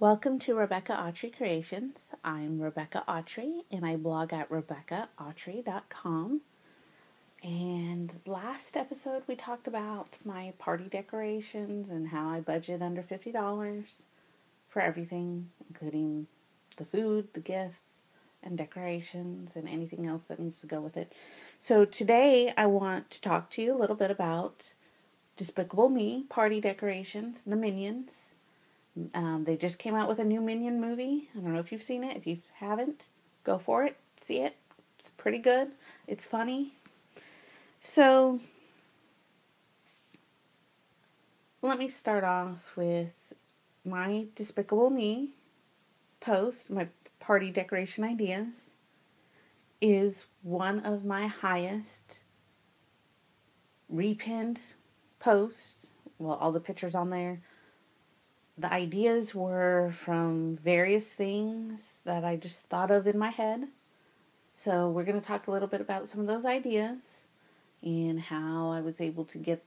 Welcome to Rebecca Autry Creations. I'm Rebecca Autry and I blog at rebeccaautry.com. And last episode we talked about my party decorations and how I budget under $50 for everything, including the food, the gifts, and decorations, and anything else that needs to go with it. So today I want to talk to you a little bit about Despicable Me party decorations, the Minions. They just came out with a new Minion movie. I don't know if you've seen it. If you haven't, go for it. See it. It's pretty good. It's funny. So, let me start off with my Despicable Me post, my party decoration ideas, is one of my highest repinned posts. Well, all the pictures on there. The ideas were from various things that I just thought of in my head. So we're going to talk a little bit about some of those ideas and how I was able to get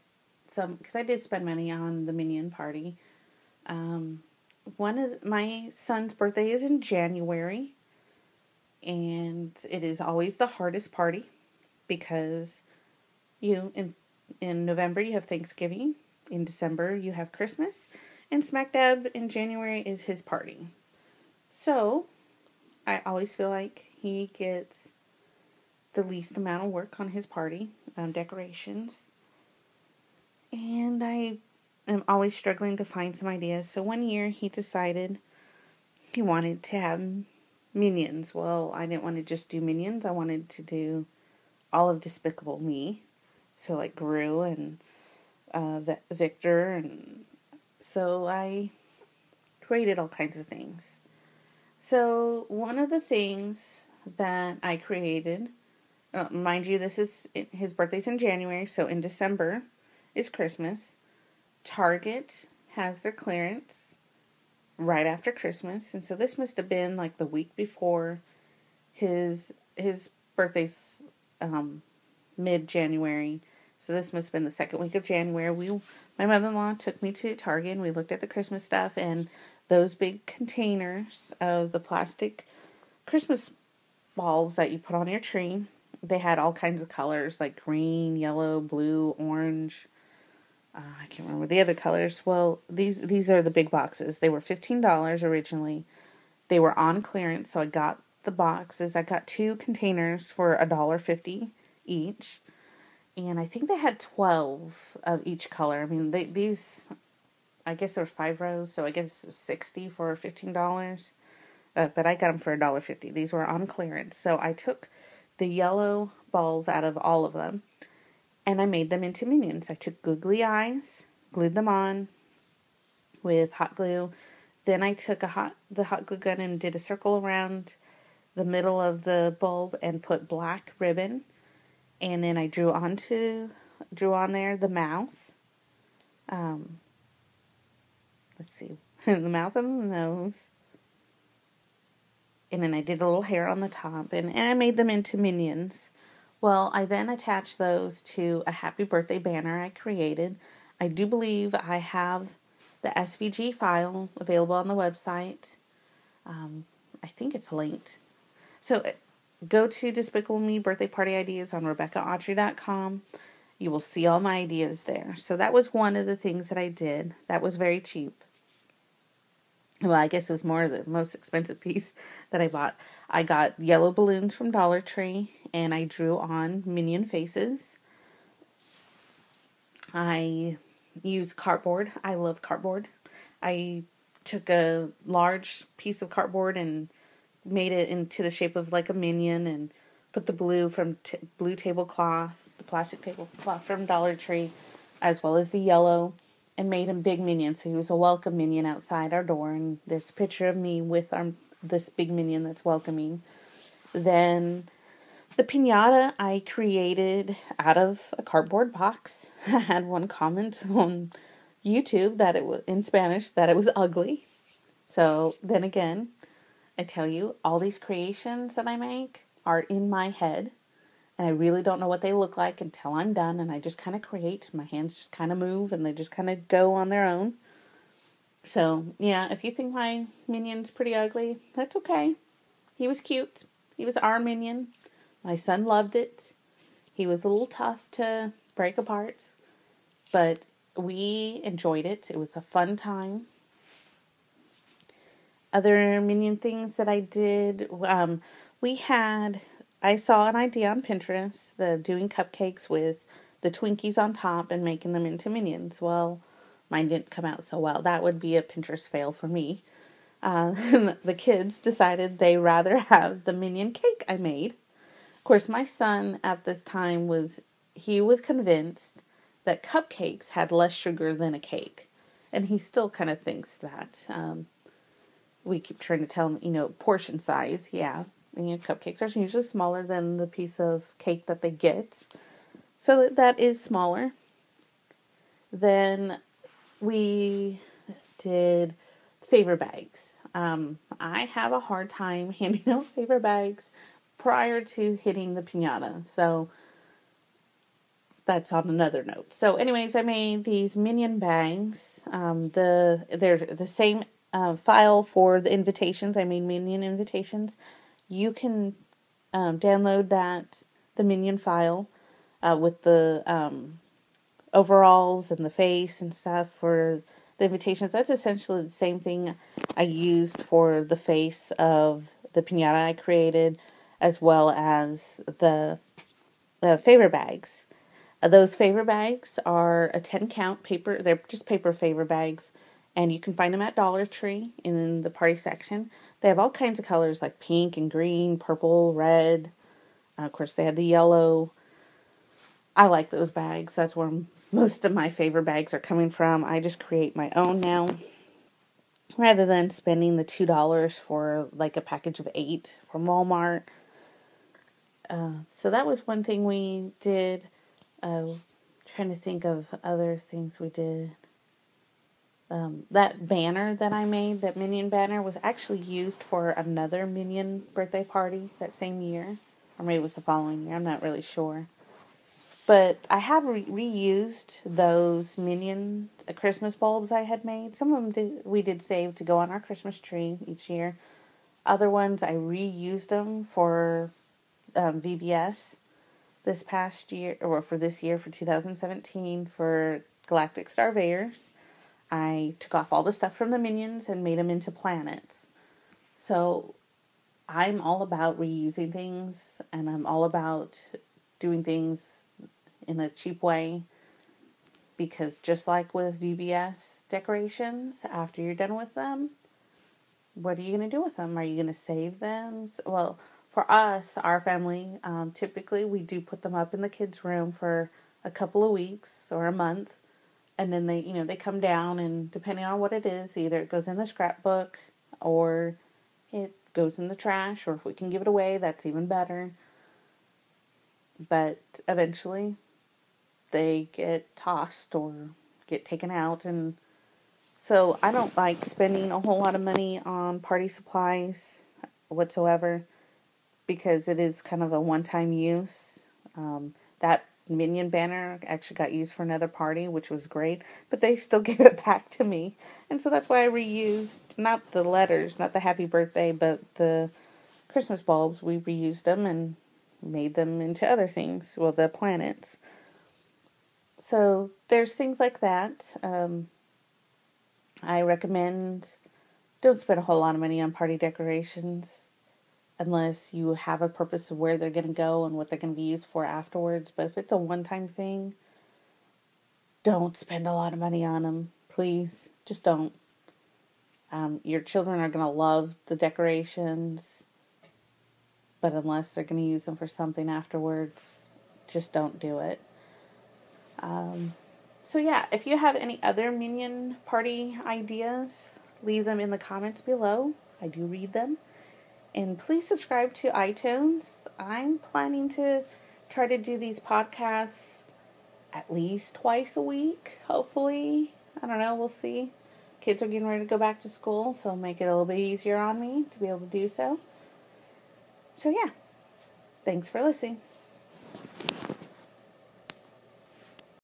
some, because I did spend money on the Minion Party. One of my son's birthday is in January, and it is always the hardest party because in November you have Thanksgiving, in December you have Christmas, and smack dab in January is his party. So, I always feel like he gets the least amount of work on his party, decorations. And I am always struggling to find some ideas. So one year he decided he wanted to have Minions. Well, I didn't want to just do Minions. I wanted to do all of Despicable Me. So like Gru and Victor, and so I created all kinds of things. So one of the things that I created, mind you, his birthday's in January, so in December is Christmas. Target has their clearance right after Christmas, and so this must have been like the week before his birthday's mid-January. So this must have been the second week of January. My mother-in-law took me to Target and we looked at the Christmas stuff, and those big containers of the plastic Christmas balls that you put on your tree, they had all kinds of colors like green, yellow, blue, orange. I can't remember the other colors. Well, these are the big boxes. They were $15 originally. They were on clearance, so I got the boxes. I got 2 containers for $1.50 each. And I think they had 12 of each color. I mean, these, I guess there were 5 rows, so I guess it was 60 for $15. But I got them for $1.50. These were on clearance. So I took the yellow balls out of all of them, and I made them into Minions. I took googly eyes, glued them on with hot glue. Then I took the hot glue gun and did a circle around the middle of the bulb and put black ribbon. And then I drew on there the mouth. Let's see, the mouth and the nose. And then I did a little hair on the top, and I made them into Minions. Well, I then attached those to a happy birthday banner I created. I do believe I have the SVG file available on the website. I think it's linked. So go to Despicable Me Birthday Party Ideas on rebeccaautry.com. You will see all my ideas there. So that was one of the things that I did. That was very cheap. Well, I guess it was more the most expensive piece that I bought. I got yellow balloons from Dollar Tree, and I drew on Minion faces. I used cardboard. I love cardboard. I took a large piece of cardboard and made it into the shape of like a minion, and put the blue from blue tablecloth, the plastic tablecloth from Dollar Tree, as well as the yellow, and made him big minion. So he was a welcome minion outside our door, and there's a picture of me with this big minion that's welcoming. Then the piñata I created out of a cardboard box. I had one comment on YouTube that it was in Spanish that it was ugly. So then again, I tell you, all these creations that I make are in my head, and I really don't know what they look like until I'm done, and I just kind of create. My hands just kind of move, and they just kind of go on their own. So, yeah, if you think my Minion's pretty ugly, that's okay. He was cute. He was our Minion. My son loved it. He was a little tough to break apart, but we enjoyed it. It was a fun time. Other Minion things that I did, I saw an idea on Pinterest, doing cupcakes with the Twinkies on top and making them into Minions. Well, mine didn't come out so well. That would be a Pinterest fail for me. The kids decided they rather have the Minion cake I made. Of course, my son at this time was convinced that cupcakes had less sugar than a cake. And he still kind of thinks that. We keep trying to tell him, portion size, yeah. And, cupcakes are usually smaller than the piece of cake that they get. So that is smaller. Then we did favor bags. I have a hard time handing out favor bags prior to hitting the piñata. So that's on another note. So anyways, I made these Minion bags. They're the same file for the invitations. I made Minion invitations. You can download the Minion file with the overalls and the face and stuff for the invitations. That's essentially the same thing I used for the face of the piñata I created, as well as the favor bags. Those favor bags are a 10 count paper. They're just paper favor bags. And you can find them at Dollar Tree in the party section. They have all kinds of colors like pink and green, purple, red. Of course, they had the yellow. I like those bags. That's where most of my favor bags are coming from. I just create my own now, rather than spending the $2 for like a package of 8 from Walmart. So that was one thing we did. Trying to think of other things we did. That banner that I made, that Minion banner, was actually used for another Minion birthday party that same year. Or maybe it was the following year. I'm not really sure. But I have reused those Minion Christmas bulbs I had made. Some of them we did save to go on our Christmas tree each year. Other ones I reused them for VBS this past year, or for this year, for 2017, for Galactic Starveyors. I took off all the stuff from the Minions and made them into planets. So I'm all about reusing things, and I'm all about doing things in a cheap way, because just like with VBS decorations, after you're done with them, what are you going to do with them? Are you going to save them? Well, for us, our family, typically we do put them up in the kids' room for a couple of weeks or a month. And then they come down, and depending on what it is, either it goes in the scrapbook or it goes in the trash, or if we can give it away, that's even better. But eventually they get tossed or get taken out. And so I don't like spending a whole lot of money on party supplies whatsoever, because it is kind of a one-time use. That Minion banner actually got used for another party, which was great, but they still gave it back to me. And so that's why I reused, not the letters, not the happy birthday, but the Christmas bulbs. We reused them and made them into other things, well, the planets. So there's things like that. I recommend don't spend a whole lot of money on party decorations unless you have a purpose of where they're going to go and what they're going to be used for afterwards. But if it's a one-time thing, don't spend a lot of money on them. Please, just don't. Your children are going to love the decorations, but unless they're going to use them for something afterwards, just don't do it. So yeah, if you have any other Minion party ideas, leave them in the comments below. I do read them. And please subscribe to iTunes. I'm planning to try to do these podcasts at least twice a week, hopefully. I don't know, we'll see. Kids are getting ready to go back to school, so it'll make it a little bit easier on me to be able to do so. So yeah, thanks for listening.